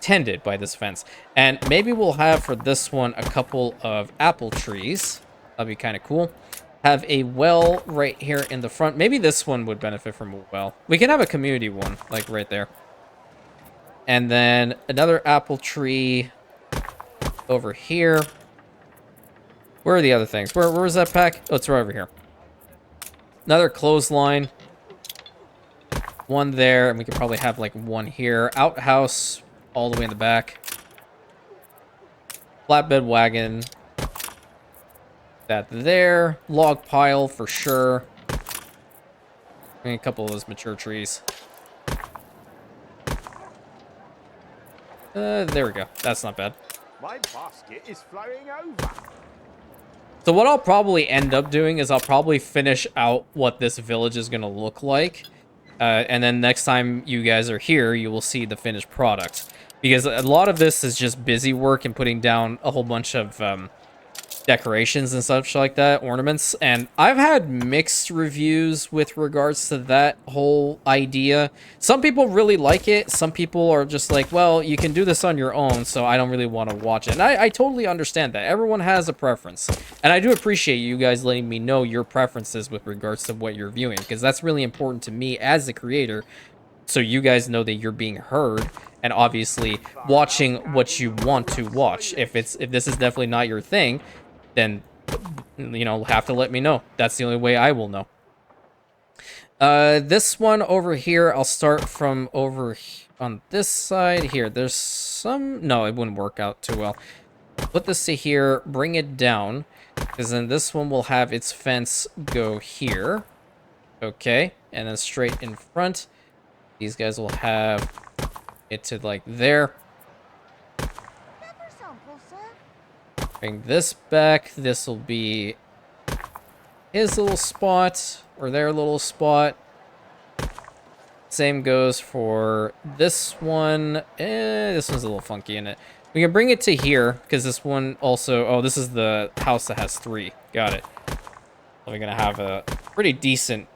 tended by this fence. And maybe we'll have for this one a couple of apple trees. That'd be kind of cool. Have a well right here in the front. Maybe this one would benefit from a well. We can have a community one, like right there. And then another apple tree over here. Where are the other things? Where's that pack? Oh, it's right over here. Another clothesline. One there, and we could probably have like one here. Outhouse all the way in the back. Flatbed wagon. That there. Log pile for sure. And a couple of those mature trees. There we go. That's not bad. My basket is flowing over. So what I'll probably end up doing is I'll probably finish out what this village is going to look like. And then next time you guys are here, you will see the finished product. Because a lot of this is just busy work and putting down a whole bunch of decorations and such like that, ornaments. And I've had mixed reviews with regards to that whole idea. Some people really like it. Some people are just like, well, you can do this on your own, so I don't really want to watch it. And I totally understand that. Everyone has a preference. And I do appreciate you guys letting me know your preferences with regards to what you're viewing, because that's really important to me as the creator, so you guys know that you're being heard and obviously watching what you want to watch. If this is definitely not your thing, then, you know, have to let me know. That's the only way I will know. This one over here, I'll start from over on this side here. There's some... No, it wouldn't work out too well. Put this to here, bring it down, because then this one will have its fence go here. Okay, and then straight in front. These guys will have it to, like, there. Bring this back. This will be his little spot, or their little spot. Same goes for this one. This one's a little funky in it. We can bring it to here, because this one also... Oh, this is the house that has 3. Got it. We're going to have a pretty decent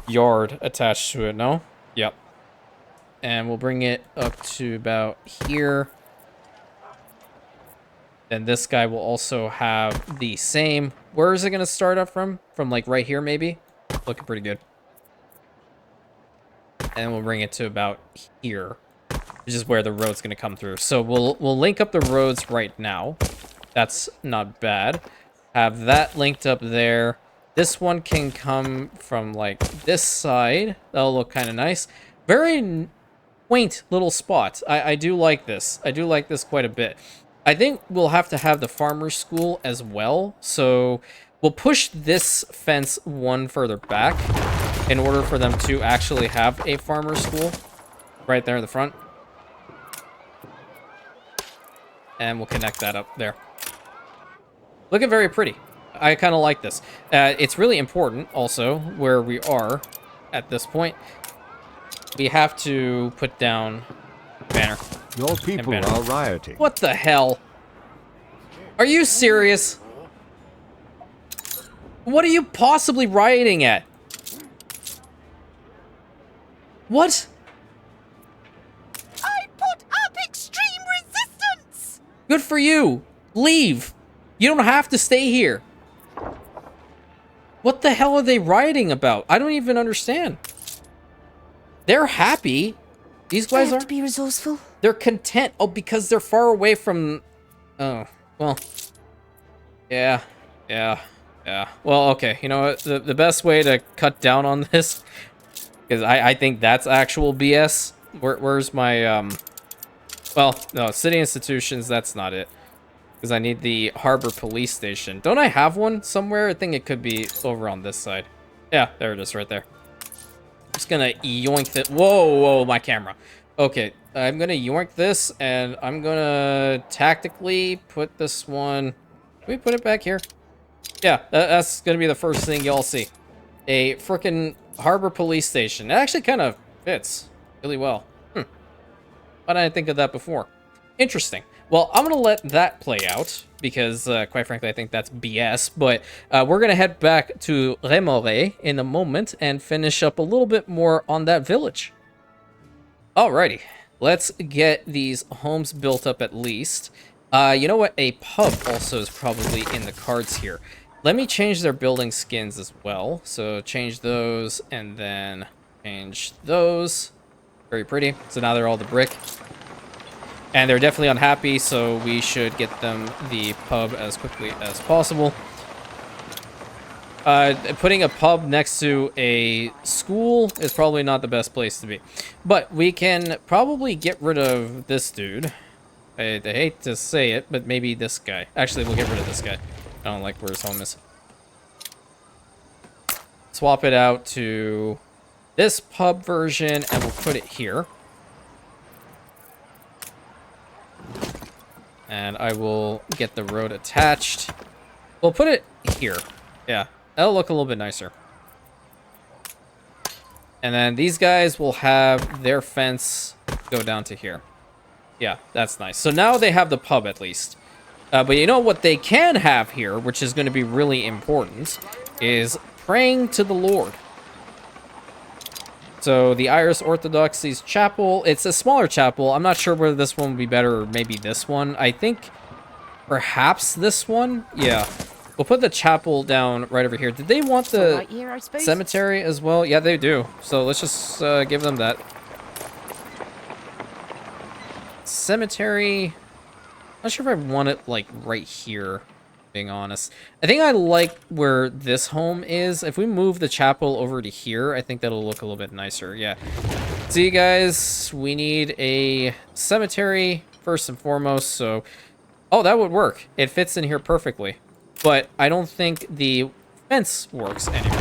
yard attached to it, no? Yep. And we'll bring it up to about here. Then this guy will also have the same. Where is it going to start up from? From like right here, maybe? Looking pretty good. And we'll bring it to about here, which is where the road's going to come through. So we'll link up the roads right now. That's not bad. Have that linked up there. This one can come from like this side. That'll look kind of nice. Very quaint little spot. I do like this. I do like this quite a bit. I think we'll have to have the farmer's school as well. So we'll push this fence one further back in order for them to actually have a farmer's school right there in the front. And we'll connect that up there. Looking very pretty. I kind of like this. It's really important also where we are at this point. We have to put down banner. Your people are rioting. What the hell? Are you serious? What are you possibly rioting at? What? I put up extreme resistance! Good for you. Leave. You don't have to stay here. What the hell are they rioting about? I don't even understand. They're happy. These guys I are. have to be resourceful. They're content. Oh, because they're far away from... Oh, well. Yeah. Well, okay. You know what? The best way to cut down on this... Because I think that's actual BS. Where's my... Well, no. City institutions, that's not it. Because I need the harbor police station. Don't I have one somewhere? I think it could be over on this side. Yeah, there it is right there. Just gonna yoink that. Whoa, my camera. Okay, I'm gonna yoink this, and I'm gonna tactically put this one. Can we put it back here? Yeah, that's gonna be the first thing y'all see. A frickin' harbor police station. It actually kind of fits really well. Why didn't I think of that before? Interesting. Well, I'm gonna let that play out because, quite frankly, I think that's BS. But we're gonna head back to Remoray in a moment and finish up a little bit more on that village. Alrighty, let's get these homes built up at least. You know what? A pub also is probably in the cards here. Let me change their building skins as well. So change those and then change those. Very pretty. So now they're all the brick. And they're definitely unhappy, so we should get them the pub as quickly as possible. Putting a pub next to a school is probably not the best place to be. But we can probably get rid of this dude. I hate to say it, but maybe this guy. Actually, we'll get rid of this guy. I don't like where his home is. Swap it out to this pub version, and we'll put it here. And I will get the road attached. We'll put it here. Yeah, that'll look a little bit nicer. And then these guys will have their fence go down to here. Yeah, that's nice. So now they have the pub at least. But you know what they can have here, which is going to be really important, is praying to the Lord. So the Iris Orthodoxy's chapel, it's a smaller chapel. I'm not sure whether this one would be better or maybe this one. I think perhaps this one. Yeah. We'll put the chapel down right over here. Did they want the Right here, I suppose. cemetery as well? Yeah, they do. So let's just give them that. Cemetery. Not sure if I want it like right here, being honest. I think I like where this home is. If we move the chapel over to here, I think that'll look a little bit nicer. Yeah. So you guys, we need a cemetery first and foremost. So, oh, that would work. It fits in here perfectly. But I don't think the fence works anymore.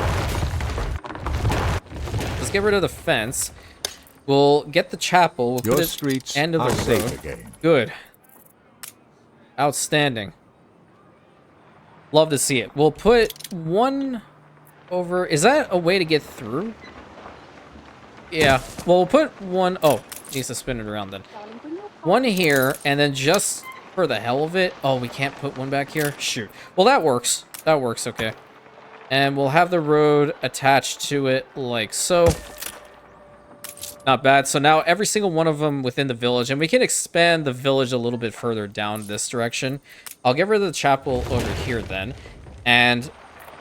Let's get rid of the fence. We'll get the chapel. We'll Your put it streets end of are the safe road. again. Good. Outstanding. Love to see it. We'll put one over. Is that a way to get through? Yeah. Well, we'll put one. Oh, needs to spin it around then. One here, and then just for the hell of it. Oh, we can't put one back here? Shoot. Well, that works. That works, okay. And we'll have the road attached to it like so. Not bad. So now every single one of them within the village, and we can expand the village a little bit further down this direction. I'll get rid of the chapel over here then. And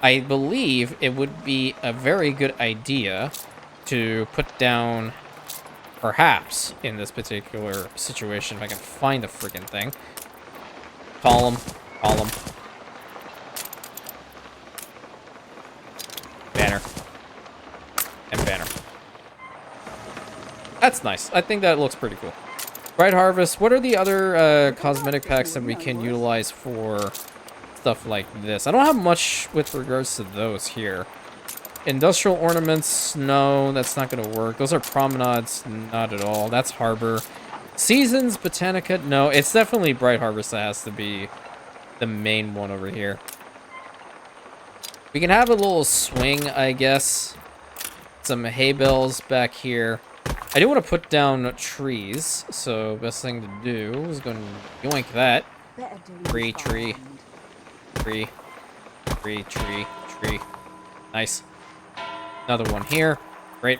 I believe it would be a very good idea to put down, perhaps, in this particular situation, if I can find the freaking thing. Column, column. Banner. And banner. That's nice. I think that looks pretty cool. Bright Harvest. What are the other cosmetic packs that we can utilize for stuff like this? I don't have much with regards to those here. Industrial ornaments. No, that's not going to work. Those are promenades. Not at all. That's Harbor. Seasons. Botanica. No, it's definitely Bright Harvest that has to be the main one over here. We can have a little swing, I guess. Some hay bales back here. I do want to put down trees, so best thing to do is go and yoink that. Tree, tree, tree, tree, tree, Tree. Nice. Another one here. Great.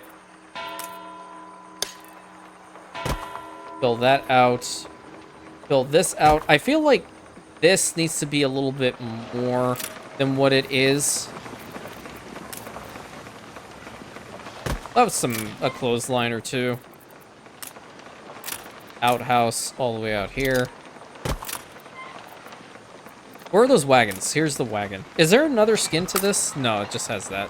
Fill that out. Fill this out. I feel like this needs to be a little bit more than what it is. I'll have a clothesline or two. Outhouse all the way out here. Where are those wagons? Here's the wagon. Is there another skin to this? No, it just has that.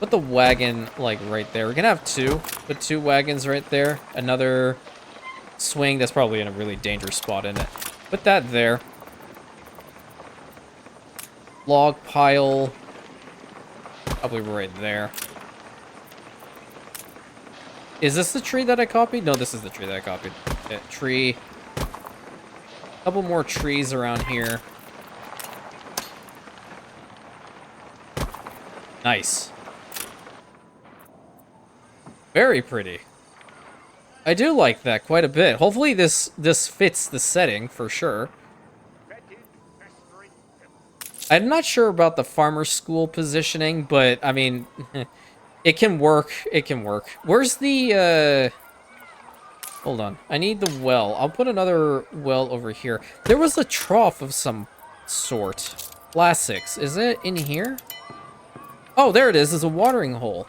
Put the wagon, like, right there. We're gonna have two. Put two wagons right there. Another swing. That's probably in a really dangerous spot, isn't it? Put that there. Log pile. Probably right there. Is this the tree that I copied? No, this is the tree that I copied. Yeah, tree. Couple more trees around here. Nice. Very pretty. I do like that quite a bit. Hopefully this fits the setting for sure. I'm not sure about the farmer school positioning, but I mean, it can work. It can work. Where's the hold on. I need the well. I'll put another well over here. There was a trough of some sort. Classics. Is it in here? Oh, there it is. There's a watering hole.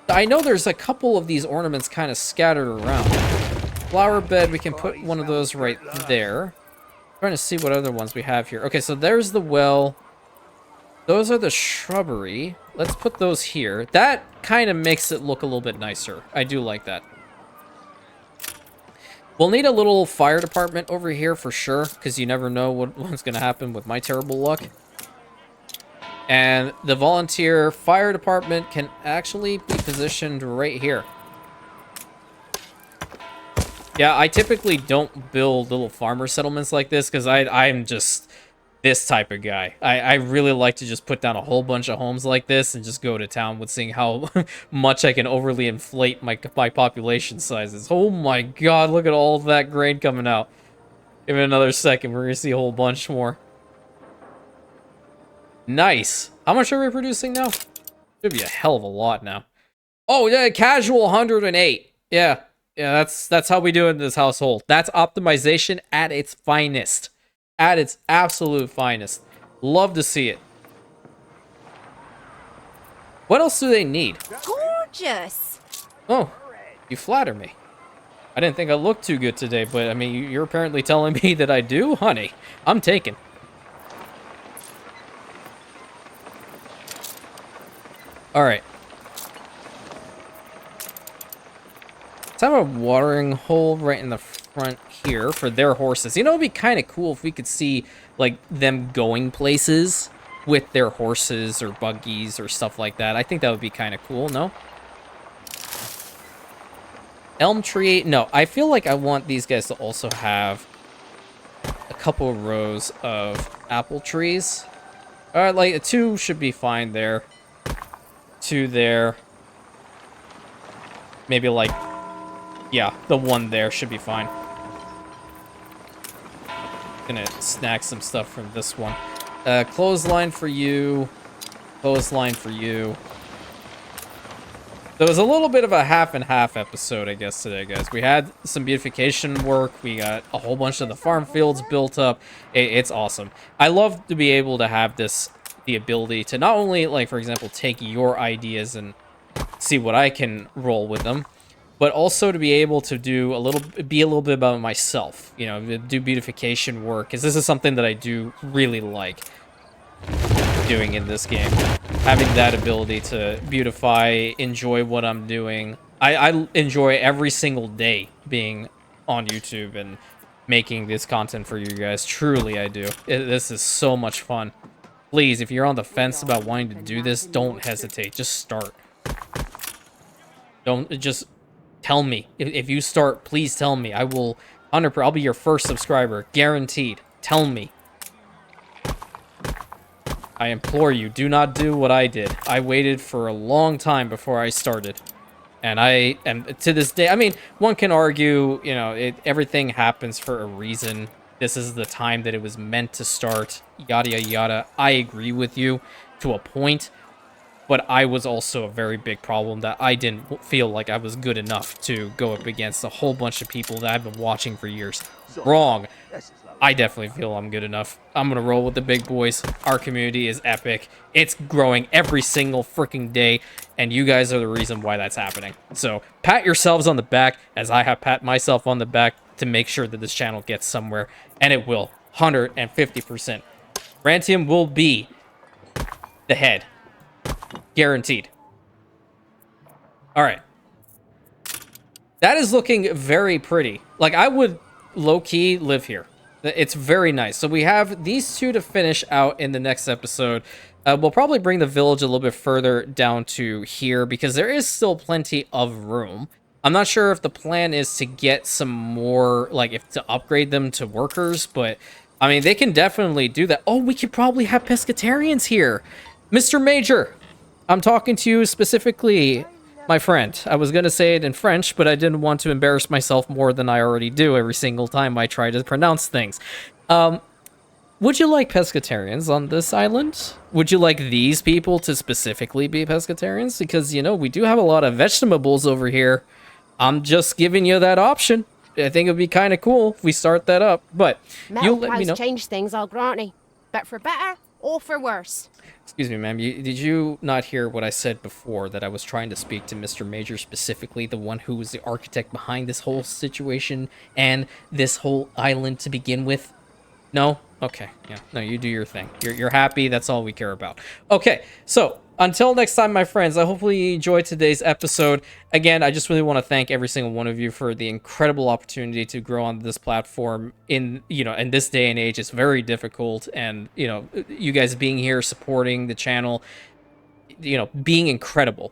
I know there's a couple of these ornaments kind of scattered around. Flower bed, we can put one of those right there. Trying to see what other ones we have here. Okay, so there's the well. Those are the shrubbery. Let's put those here. That kind of makes it look a little bit nicer. I do like that. We'll need a little fire department over here for sure, because you never know what's going to happen with my terrible luck. And the volunteer fire department can actually be positioned right here. Yeah, I typically don't build little farmer settlements like this because I'm just this type of guy. I really like to just put down a whole bunch of homes like this and just go to town with seeing how much I can overly inflate my population sizes. Oh my god, look at all that grain coming out. Give it another second, we're going to see a whole bunch more. Nice. How much are we producing now? Should be a hell of a lot now. Oh, yeah, casual 108. Yeah. Yeah, that's how we do it in this household. That's optimization at its finest. At its absolute finest. Love to see it. What else do they need? Gorgeous. Oh, you flatter me. I didn't think I looked too good today, but I mean, you're apparently telling me that I do? Honey, I'm taken. Alright. Let's have a watering hole right in the front here for their horses. You know, it'd be kind of cool if we could see, like, them going places with their horses or buggies or stuff like that. I think that would be kind of cool, no? Elm tree. No, I feel like I want these guys to also have a couple of rows of apple trees. Alright, like, 2 should be fine there. 2 there. Maybe like, yeah, the 1 there should be fine. Gonna snag some stuff from this one. Clothesline for you. Clothesline for you. There was a little bit of a half and half episode, I guess, today, guys. We had some beautification work. We got a whole bunch of the farm fields built up. It's awesome. I love to be able to have this, the ability to not only, like, for example, take your ideas and see what I can roll with them, but also to be able to do be a little bit about myself, you know, do beautification work, because this is something that I do really like doing in this game. Having that ability to beautify, enjoy what I'm doing. I enjoy every single day being on YouTube and making this content for you guys. Truly, I do. This is so much fun. Please, if you're on the fence about wanting to do this, don't hesitate. Just start. Don't just tell me. If you start, please tell me. I will 100%. I'll be your first subscriber, guaranteed. Tell me. I implore you, do not do what I did. I waited for a long time before I started. And to this day, I mean, one can argue, you know, everything happens for a reason. This is the time that it was meant to start, yada, yada, yada. I agree with you. to a point, but I was also a very big problem that I didn't feel like I was good enough to go up against a whole bunch of people that I've been watching for years. Wrong. I definitely feel I'm good enough. I'm gonna roll with the big boys. Our community is epic. It's growing every single freaking day, and you guys are the reason why that's happening. So pat yourselves on the back as I have pat myself on the back to make sure that this channel gets somewhere, and it will. 150%. RANTIAN will be the head. Guaranteed. Alright. That is looking very pretty. Like, I would low-key live here. It's very nice. So we have these two to finish out in the next episode. We'll probably bring the village a little bit further down to here because there is still plenty of room. I'm not sure if the plan is to get some more, like, if to upgrade them to workers, but, I mean, they can definitely do that. Oh, we could probably have Pescatarians here. Mr. Major, I'm talking to you specifically, my friend. I was going to say it in French, but I didn't want to embarrass myself more than I already do every single time I try to pronounce things. Would you like Pescatarians on this island? Would you like these people to specifically be Pescatarians? Because, you know, we do have a lot of vegetables over here. I'm just giving you that option. I think it would be kind of cool if we start that up. But you'll let me know. Change things, I'll grant you. But for better or for worse. Excuse me, ma'am. Did you not hear what I said before, that I was trying to speak to Mr. Major specifically, the one who was the architect behind this whole situation and this whole island to begin with? No? Okay. Yeah. No, you do your thing. You're happy. That's all we care about. Okay. So, until next time, my friends, I hopefully you enjoyed today's episode. Again, I just really want to thank every single one of you for the incredible opportunity to grow on this platform. In this day and age, it's very difficult, and you guys being here, supporting the channel, being incredible.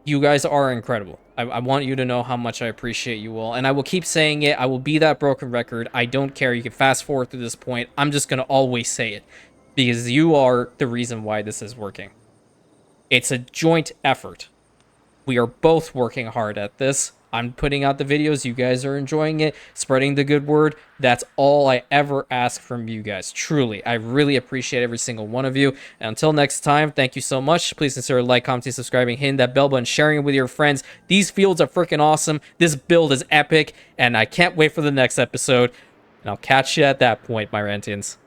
You guys are incredible. I want you to know how much I appreciate you all, and I will keep saying it. I will be that broken record. I don't care. You can fast forward through this point. I'm just gonna always say it because you are the reason why this is working. It's a joint effort. We are both working hard at this. I'm putting out the videos. You guys are enjoying it, spreading the good word. That's all I ever ask from you guys. Truly, I really appreciate every single one of you. And until next time, thank you so much. Please consider like, commenting, subscribing, hitting that bell button, sharing it with your friends. These fields are freaking awesome. This build is epic, and I can't wait for the next episode. And I'll catch you at that point, my Rantians.